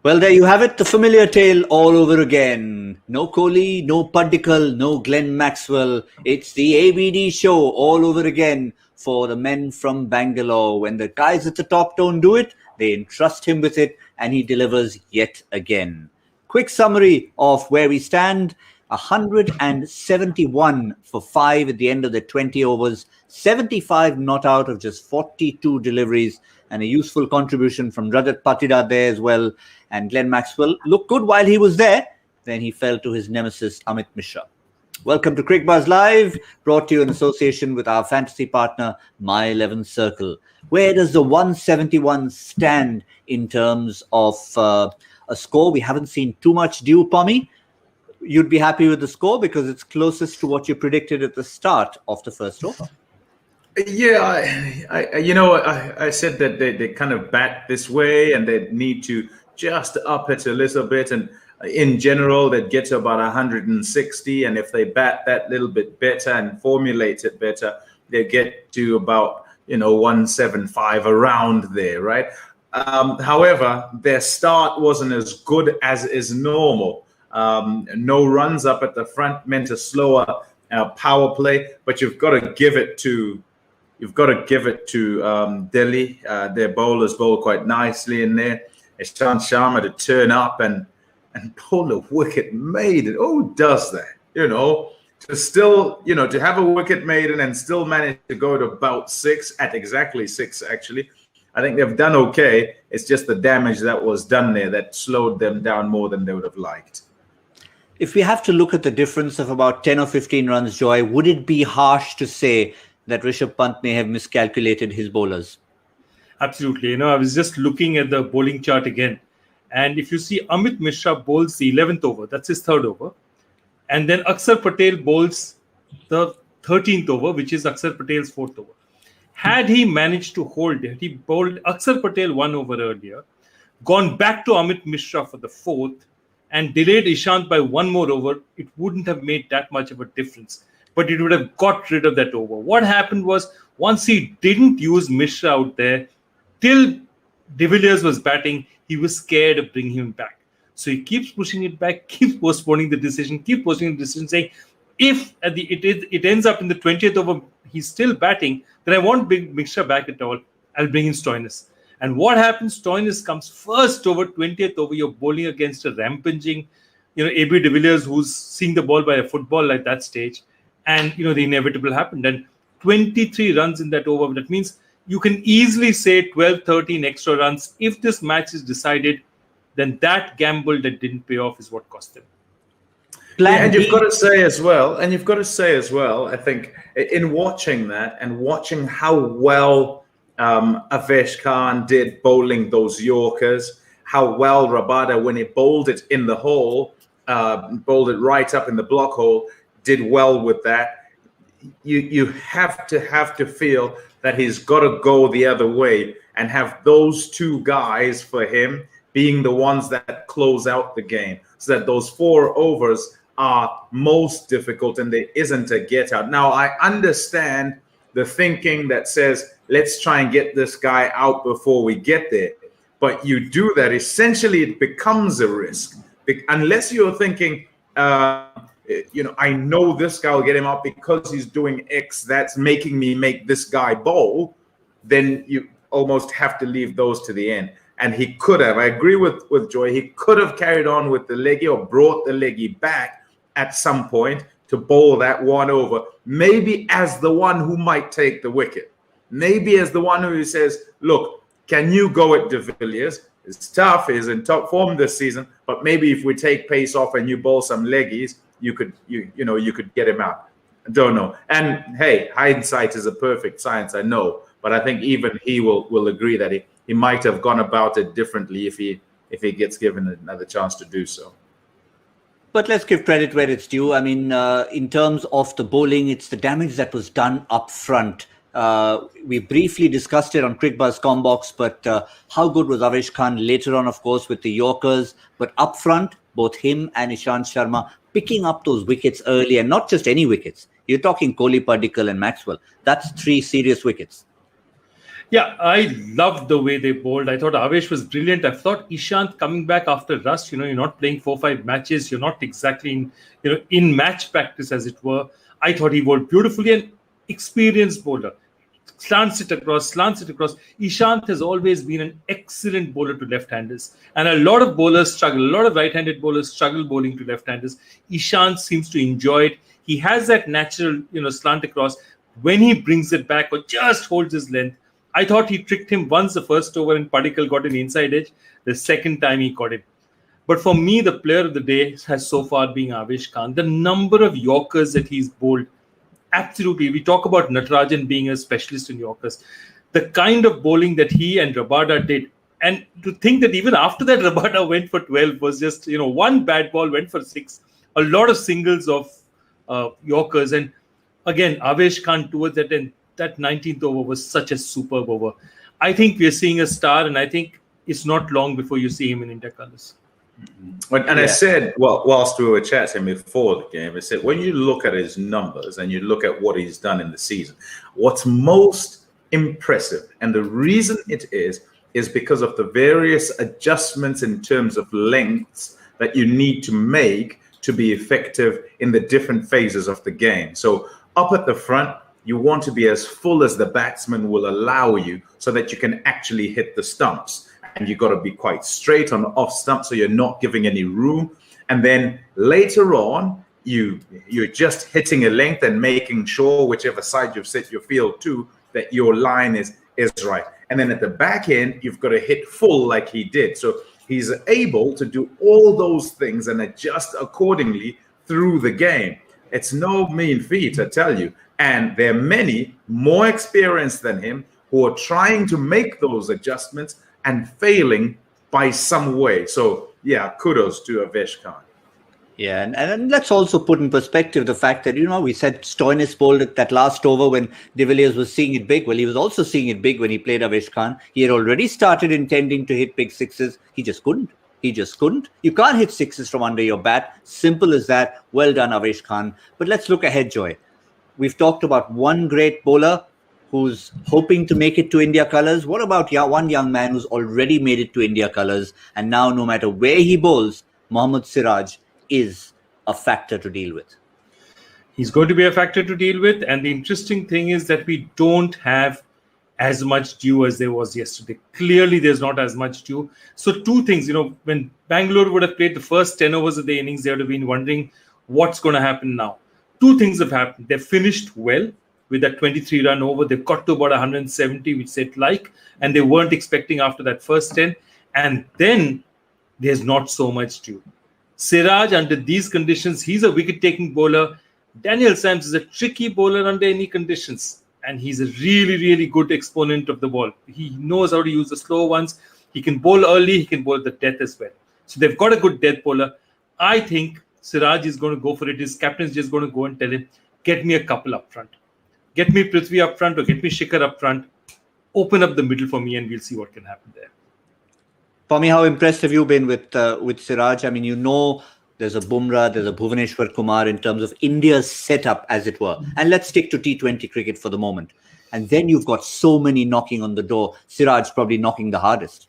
Well, there you have it, the familiar tale all over again. No Kohli, no Padikkal, no Glenn Maxwell. It's the ABD show all over again for the men from Bangalore. When the guys at the top don't do it, they entrust him with it and he delivers yet again. Quick summary of where we stand. 171 for 5 at the end of the 20 overs, 75 not out of just 42 deliveries, and a useful contribution from Rajat Patidar there as well. And Glenn Maxwell looked good while he was there. Then he fell to his nemesis, Amit Mishra. Welcome to Cricbuzz Live, brought to you in association with our fantasy partner, My 11 Circle. Where does the 171 stand in terms of a score? We haven't seen too much due, Pommie. You'd be happy with the score because it's closest to what you predicted at the start of the first over. Yeah, I said that they kind of bat this way and they need to just up it a little bit. And in general, they'd get to about 160. And if they bat that little bit better and formulate it better, they get to about, 175 around there, right? However, their start wasn't as good as is normal. No runs up at the front meant a slower power play, but you've got to give it to Delhi. Their bowlers bowl quite nicely in there. Ishant Sharma to turn up and pull a wicket maiden. Who does that? To still, to have a wicket maiden and still manage to go to about exactly six, actually. I think they've done okay. It's just the damage that was done there that slowed them down more than they would have liked. If we have to look at the difference of about 10 or 15 runs, Joy, would it be harsh to say that Rishabh Pant may have miscalculated his bowlers? Absolutely. I was just looking at the bowling chart again. And if you see Amit Mishra bowls the 11th over, that's his third over. And then Akshar Patel bowls the 13th over, which is Akshar Patel's fourth over. Had he managed to hold it, he bowled Akshar Patel 1 over earlier, gone back to Amit Mishra for the fourth, and delayed Ishant by 1 more over, it wouldn't have made that much of a difference. But it would have got rid of that over. What happened was, once he didn't use Mishra out there, till De Villiers was batting, he was scared of bringing him back. So he keeps pushing it back, keeps postponing the decision, saying, if it ends up in the 20th over, he's still batting, then I won't bring Mishra back at all. I'll bring in Stoinis. And what happens? Stoinis comes first over, 20th over, you're bowling against a rampaging, AB De Villiers, who's seeing the ball by a football at that stage. And, the inevitable happened. And 23 runs in that over. That means you can easily say 12, 13 extra runs. If this match is decided, then that gamble that didn't pay off is what cost them. And you've got to say as well, I think, in watching that and watching how well Avesh Khan did bowling those Yorkers, how well Rabada, when he bowled it in the hole, bowled it right up in the block hole, did well with that. You have to feel that he's got to go the other way and have those two guys for him being the ones that close out the game, so that those 4 overs are most difficult and there isn't a get out. Now, I understand the thinking that says, let's try and get this guy out before we get there. But you do that, essentially it becomes a risk. Unless you're thinking, I know this guy will get him out because he's doing X, that's making me make this guy bowl, then you almost have to leave those to the end. And he could have, I agree with Joy, he could have carried on with the leggy or brought the leggy back at some point to bowl that 1 over, maybe as the one who might take the wicket. Maybe as the one who says, look, can you go at De Villiers? It's tough, he's in top form this season, but maybe if we take pace off and you bowl some leggies, you could get him out. I don't know. And hey, hindsight is a perfect science, I know, but I think even he will agree that he might have gone about it differently if he gets given another chance to do so. But let's give credit where it's due. I mean, in terms of the bowling, it's the damage that was done up front. We briefly discussed it on Cricbuzz Combox, but how good was Avesh Khan later on, of course, with the Yorkers. But up front, both him and Ishant Sharma picking up those wickets early, and not just any wickets. You're talking Kohli, Padikkal and Maxwell. That's 3 serious wickets. Yeah, I loved the way they bowled. I thought Avesh was brilliant. I thought Ishant coming back after rust, you're not playing 4-5 matches. You're not exactly in match practice, as it were. I thought he bowled beautifully, and experienced bowler. Slants it across. Ishant has always been an excellent bowler to left-handers. And a lot of bowlers struggle. A lot of right-handed bowlers struggle bowling to left-handers. Ishant seems to enjoy it. He has that natural, slant across. When he brings it back or just holds his length, I thought he tricked him once the first over and Padikkal got an inside edge. The second time he caught him. But for me, the player of the day has so far been Avesh Khan. The number of Yorkers that he's bowled, absolutely. We talk about Natarajan being a specialist in Yorkers. The kind of bowling that he and Rabada did. And to think that even after that, Rabada went for 12 was just, one bad ball went for 6. A lot of singles of Yorkers. And again, Avesh Khan towards that end. That 19th over was such a superb over. I think we are seeing a star, and I think it's not long before you see him in India colours. And I said, whilst we were chatting before the game, I said, when you look at his numbers and you look at what he's done in the season, what's most impressive, and the reason it is because of the various adjustments in terms of lengths that you need to make to be effective in the different phases of the game. So up at the front, you want to be as full as the batsman will allow you so that you can actually hit the stumps. And you've got to be quite straight on off stump so you're not giving any room. And then later on, you're just hitting a length and making sure whichever side you've set your field to, that your line is right. And then at the back end, you've got to hit full like he did. So he's able to do all those things and adjust accordingly through the game. It's no mean feat, I tell you. And there are many more experienced than him who are trying to make those adjustments and failing by some way. So, yeah, kudos to Avesh Khan. Yeah, and let's also put in perspective the fact that, we said Stoinis bowled at that last over when De Villiers was seeing it big. Well, he was also seeing it big when he played Avesh Khan. He had already started intending to hit big sixes. He just couldn't. You can't hit sixes from under your bat. Simple as that. Well done, Avesh Khan. But let's look ahead, Joy. We've talked about one great bowler who's hoping to make it to India colours. What about one young man who's already made it to India colours? And now, no matter where he bowls, Mohammad Siraj is a factor to deal with. He's going to be a factor to deal with. And the interesting thing is that we don't have as much dew as there was yesterday. Clearly, there's not as much dew. So two things, when Bangalore would have played the first 10 overs of the innings, they would have been wondering what's going to happen now. Two things have happened. They finished well with that 23-run over. They've got to about 170, which they'd like, and they weren't expecting after that first 10. And then there's not so much dew. Siraj, under these conditions, he's a wicket-taking bowler. Daniel Sams is a tricky bowler under any conditions, and he's a really, really good exponent of the ball. He knows how to use the slow ones. He can bowl early. He can bowl the death as well. So they've got a good death bowler. I think Siraj is going to go for it. His captain's just going to go and tell him, get me a couple up front. Get me Prithvi up front or get me Shikhar up front. Open up the middle for me and we'll see what can happen there. Pommie, how impressed have you been with Siraj? I mean, there's a Bumrah, there's a Bhuvaneshwar Kumar in terms of India's setup, as it were. And let's stick to T20 cricket for the moment. And then you've got so many knocking on the door. Siraj probably knocking the hardest.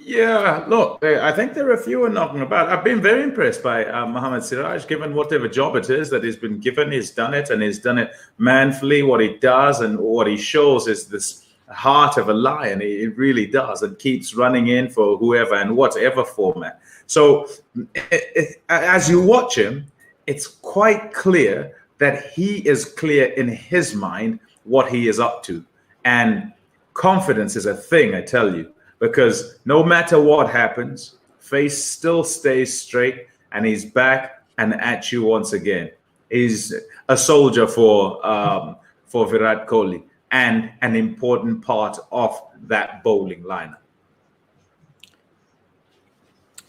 Yeah, look, I think there are a few knocking about. I've been very impressed by Mohammad Siraj, given whatever job it is that he's been given. He's done it, and he's done it manfully. What he does and what he shows is this heart of a lion. He really does, and keeps running in for whoever and whatever format. So as you watch him, it's quite clear that he is clear in his mind what he is up to. And confidence is a thing, I tell you. Because no matter what happens, face still stays straight and he's back and at you once again. He's a soldier for Virat Kohli and an important part of that bowling lineup.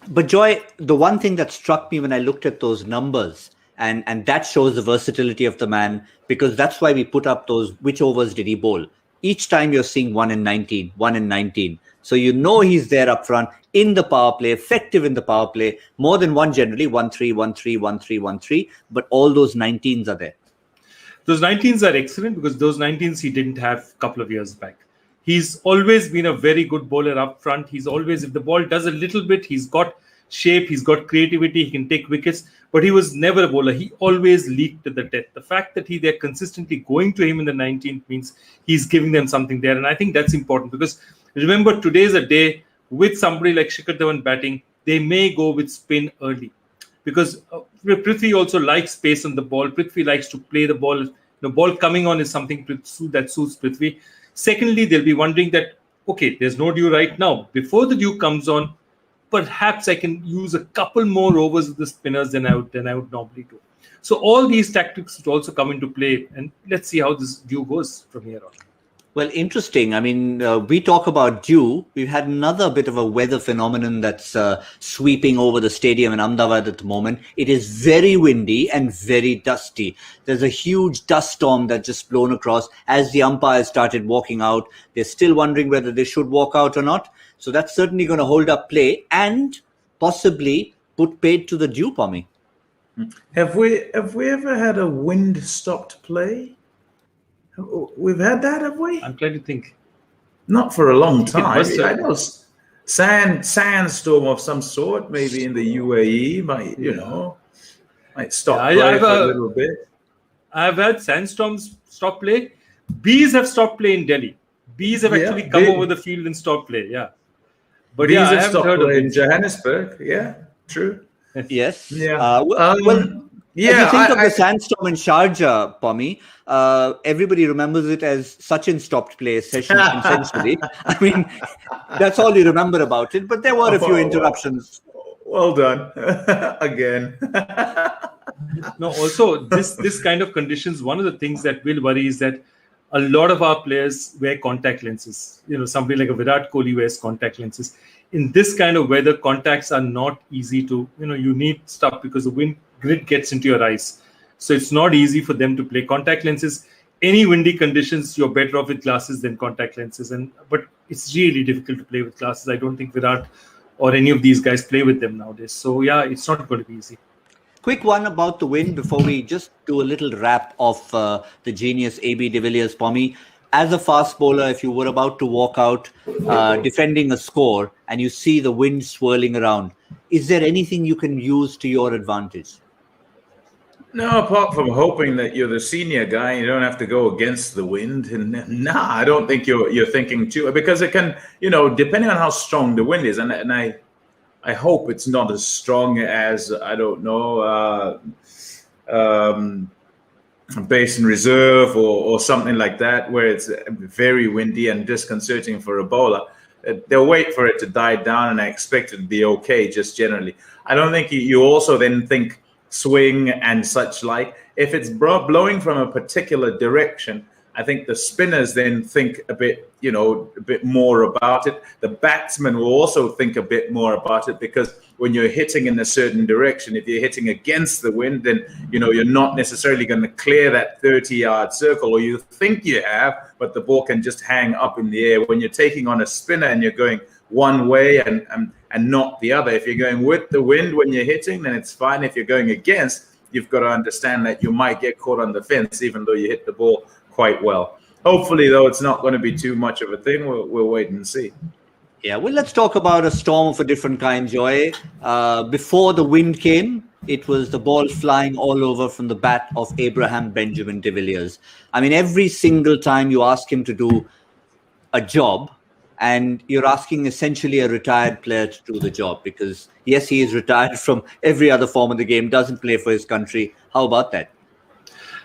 But Joy, the one thing that struck me when I looked at those numbers, and that shows the versatility of the man, because that's why we put up those, which overs did he bowl? Each time you're seeing 1 in 19, 1 in 19. So he's there up front in the power play, effective in the power play, more than one generally, 1-3, 1-3, 1-3, 1-3, but all those 19s are there. Those 19s are excellent because those 19s he didn't have a couple of years back. He's always been a very good bowler up front. He's always, if the ball does a little bit, he's got shape, he's got creativity, he can take wickets, but he was never a bowler. He always leaked at the death. The fact that they're consistently going to him in the 19th means he's giving them something there. And I think that's important because remember, today's a day with somebody like Shikhar Dhawan batting, they may go with spin early because Prithvi also likes space on the ball. Prithvi likes to play the ball. The ball coming on is something that suits Prithvi. Secondly, they'll be wondering that, okay, there's no dew right now. Before the dew comes on, perhaps I can use a couple more overs with the spinners than I would normally do. So all these tactics would also come into play. And let's see how this dew goes from here on. Well, interesting. I mean, we talk about dew. We've had another bit of a weather phenomenon that's sweeping over the stadium in Ahmedabad at the moment. It is very windy and very dusty. There's a huge dust storm that just blown across. As the umpires started walking out, they're still wondering whether they should walk out or not. So that's certainly going to hold up play and possibly put paid to the dew, Pommie. Have we ever had a wind-stopped play? We've had that, have we? I'm trying to think. Not for a long time. I know sandstorm of some sort, maybe in the UAE, might stop play for a little bit. I've had sandstorms stop play. Bees have stopped play in Delhi. Bees have actually come over the field and stopped play. Yeah, but bees have stopped play in Johannesburg. Yeah, true. Yes. Yeah. If you think of the sandstorm in Sharjah, Pommie, everybody remembers it as Sachin stopped play session essentially. I mean, that's all you remember about it. But there were a few interruptions. Well done. Again. No, also this kind of conditions, one of the things that will worry is that a lot of our players wear contact lenses. Somebody like a Virat Kohli wears contact lenses. In this kind of weather, contacts are not easy to, you need stuff because the wind grid gets into your eyes. So it's not easy for them to play contact lenses. Any windy conditions, you're better off with glasses than contact lenses. But it's really difficult to play with glasses. I don't think Virat or any of these guys play with them nowadays. So yeah, it's not going to be easy. Quick one about the wind before we just do a little wrap of the genius AB de Villiers, Pommie. As a fast bowler, if you were about to walk out defending a score and you see the wind swirling around, is there anything you can use to your advantage? No, apart from hoping that you're the senior guy, you don't have to go against the wind. And I don't think you're thinking too, because it can, depending on how strong the wind is, and I hope it's not as strong as, I don't know, Basin Reserve or something like that, where it's very windy and disconcerting for a bowler. They'll wait for it to die down, and I expect it to be okay, just generally. I don't think you also then think swing and such like. If it's blowing from a particular direction, I think the spinners then think a bit more about it. The batsmen will also think a bit more about it, because when you're hitting in a certain direction, if you're hitting against the wind, then you're not necessarily going to clear that 30-yard circle, or you think you have, but the ball can just hang up in the air. When you're taking on a spinner and you're going one way and not the other, if you're going with the wind when you're hitting, then it's fine. If you're going against, you've got to understand that you might get caught on the fence, even though you hit the ball quite well. Hopefully, though, it's not going to be too much of a thing. We'll wait and see. Yeah, well, let's talk about a storm of a different kind, Joy. Before the wind came, it was the ball flying all over from the bat of Abraham Benjamin de Villiers. I mean, every single time you ask him to do a job, and you're asking essentially a retired player to do the job, because, yes, he is retired from every other form of the game, doesn't play for his country. How about that?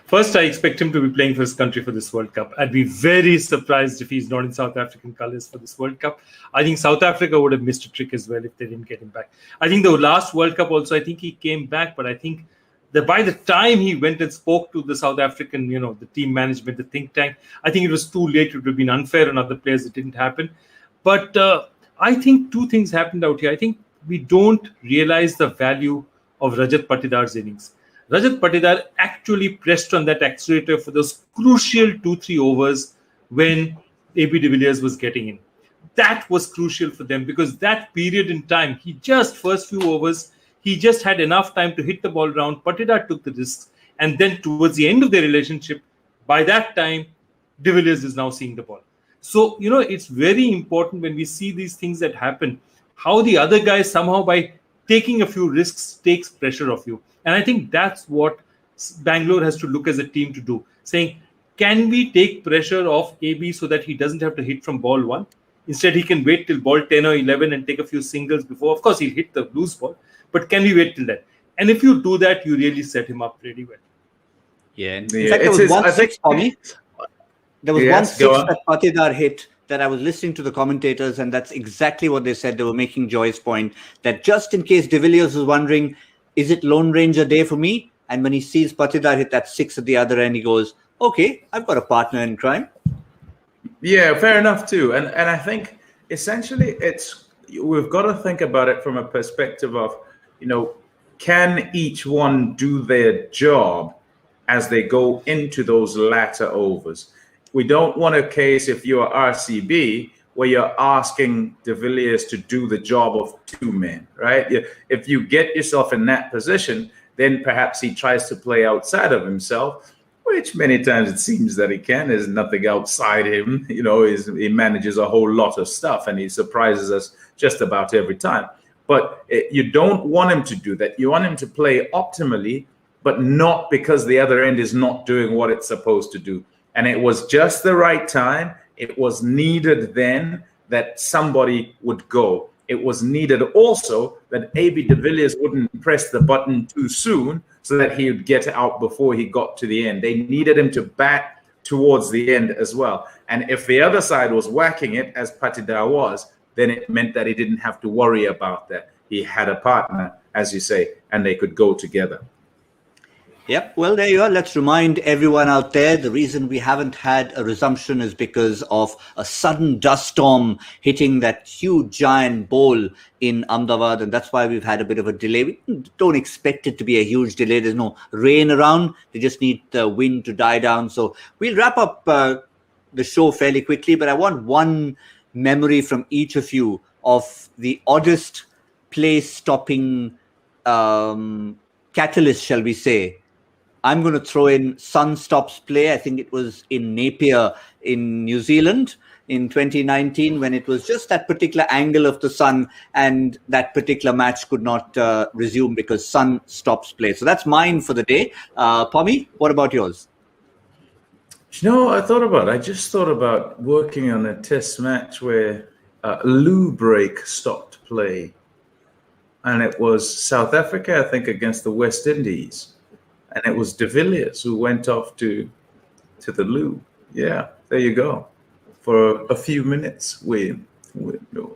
First, I expect him to be playing for his country for this World Cup. I'd be very surprised if he's not in South African colours for this World Cup. I think South Africa would have missed a trick as well if they didn't get him back. I think the last World Cup also, I think he came back, but I think that by the time he went and spoke to the South African, the team management, the think tank, I think it was too late. It would have been unfair on other players. It didn't happen. But I think two things happened out here. I think we don't realize the value of Rajat Patidar's innings. Rajat Patidar actually pressed on that accelerator for those crucial 2-3 overs when AB de Villiers was getting in. That was crucial for them, because that period in time, first few overs, he just had enough time to hit the ball round. Patidar took the risks. And then towards the end of their relationship, By that time, De Villiers is now seeing the ball. So, it's very important when we see these things that happen, how the other guy somehow by taking a few risks takes pressure off you. And I think that's what Bangalore has to look as a team to do, saying, can we take pressure off AB so that he doesn't have to hit from ball 1? Instead, he can wait till ball 10 or 11 and take a few singles before. Of course, he'll hit the loose ball, but can we wait till that? And if you do that, you really set him up really well. Yeah. In fact, there was one six for me. There was one six that Patidar hit that I was listening to the commentators, and that's exactly what they said. They were making Joy's point that just in case De Villiers was wondering, is it Lone Ranger day for me? And when he sees Patidar hit that 6 at the other end, he goes, okay, I've got a partner in crime. Yeah, fair enough too. And I think essentially we've got to think about it from a perspective of, can each one do their job as they go into those latter overs? We don't want a case, if you're RCB, where you're asking De Villiers to do the job of 2 men, right? If you get yourself in that position, then perhaps he tries to play outside of himself, which many times it seems that he can. There's nothing outside him. He manages a whole lot of stuff, and he surprises us just about every time. But you don't want him to do that. You want him to play optimally, but not because the other end is not doing what it's supposed to do. And it was just the right time. It was needed then that somebody would go. It was needed also that AB De Villiers wouldn't press the button too soon so that he would get out before he got to the end. They needed him to bat towards the end as well. And if the other side was whacking it, as Patidar was, then it meant that he didn't have to worry about that. He had a partner, as you say, and they could go together. Yep. Well, there you are. Let's remind everyone out there, the reason we haven't had a resumption is because of a sudden dust storm hitting that huge giant bowl in Ahmedabad. And that's why we've had a bit of a delay. We don't expect it to be a huge delay. There's no rain around. They just need the wind to die down. So we'll wrap up the show fairly quickly. But I want one memory from each of you of the oddest play-stopping catalyst, shall we say. I'm going to throw in sun stops play. I think it was in Napier in New Zealand in 2019 when it was just that particular angle of the sun and that particular match could not resume because sun stops play. So that's mine for the day. Pommie, what about yours? I just thought about working on a test match where loo break stopped play. And it was South Africa, I think, against the West Indies. And it was De Villiers who went off to the loo. Yeah, there you go. For a few minutes,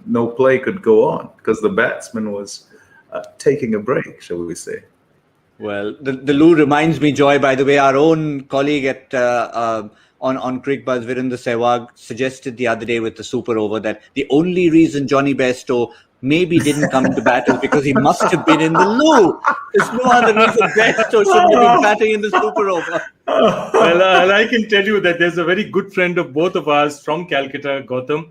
no play could go on because the batsman was taking a break, shall we say. Well, the loo reminds me, Joy, by the way, our own colleague at on Cricbuzz, Virendra Sehwag, suggested the other day with the super over that the only reason Johnny Bairstow maybe didn't come to bat is because he must have been in the loo. There's no other reason Bairstow shouldn't have been batting in the super over. Well, I can tell you that there's a very good friend of both of ours from Calcutta, Gautam,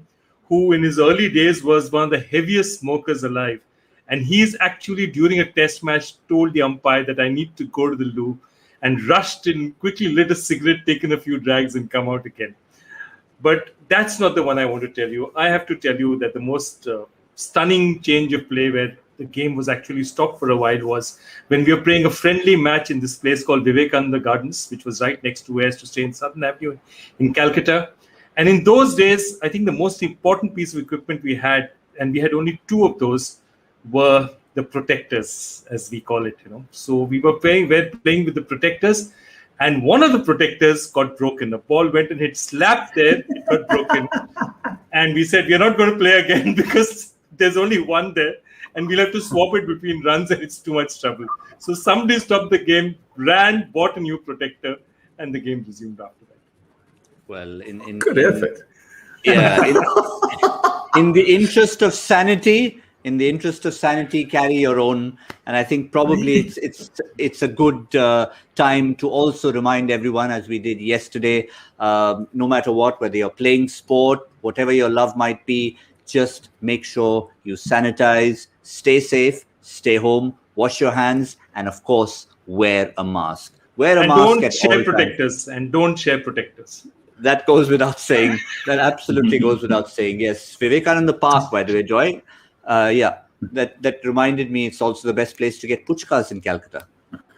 who in his early days was one of the heaviest smokers alive. And he's actually, during a test match, told the umpire that I need to go to the loo, and rushed in, quickly lit a cigarette, taken a few drags and come out again. But that's not the one I want to tell you. I have to tell you that the most stunning change of play where the game was actually stopped for a while was when we were playing a friendly match in this place called Vivekananda Gardens, which was right next to where I used to stay in Southern Avenue in Calcutta. And in those days, I think the most important piece of equipment we had, and we had only 2 of those, were the protectors, as we call it. So we were playing with the protectors, and one of the protectors got broken. The ball went and hit slap there, it got broken. And we said, we're not going to play again because there's only one there, and we'll have to swap it between runs, and it's too much trouble. So somebody stopped the game, ran, bought a new protector, and the game resumed after that. Well, good effort. Yeah, in the interest of sanity, carry your own. And I think probably it's a good time to also remind everyone, as we did yesterday, no matter what, whether you're playing sport, whatever your love might be, just make sure you sanitize, stay safe, stay home, wash your hands, and of course, wear a mask. Wear a And mask don't at share all times. protectors. And don't share protectors. That goes without saying. That absolutely goes without saying. Yes. Vivekananda Park, by the way, Joy. Yeah. That reminded me it's also the best place to get puchkas in Calcutta.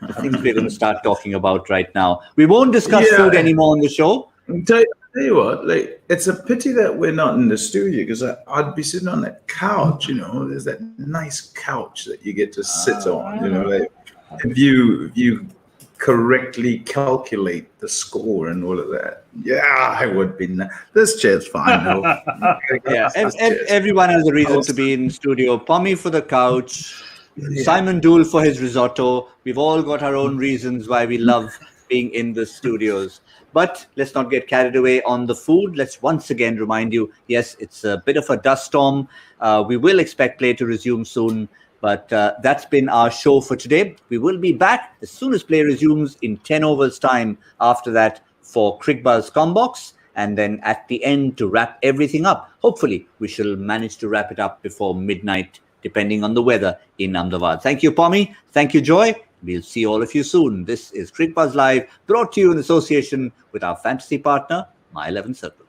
The things we're going to start talking about right now. We won't discuss food anymore on the show. Tell you what, like, it's a pity that we're not in the studio, because I'd be sitting on that couch, you know. There's that nice couch that you get to sit on, you know. Like, if you correctly calculate the score and all of that, I would be. This chair's fine, though. Yeah, everyone has a reason to be in studio. Pommie for the couch, Simon Dool for his risotto. We've all got our own reasons why we love being in the studios. But let's not get carried away on the food. Let's once again remind you, yes, it's a bit of a dust storm. We will expect play to resume soon. But that's been our show for today. We will be back as soon as play resumes in 10 overs time after that for Cricbuzz Combox. And then at the end to wrap everything up. Hopefully, we shall manage to wrap it up before midnight, depending on the weather in Ahmedabad. Thank you, Pommie. Thank you, Joy. We'll see all of you soon. This is Cricbuzz Live, brought to you in association with our fantasy partner, My 11 Circle.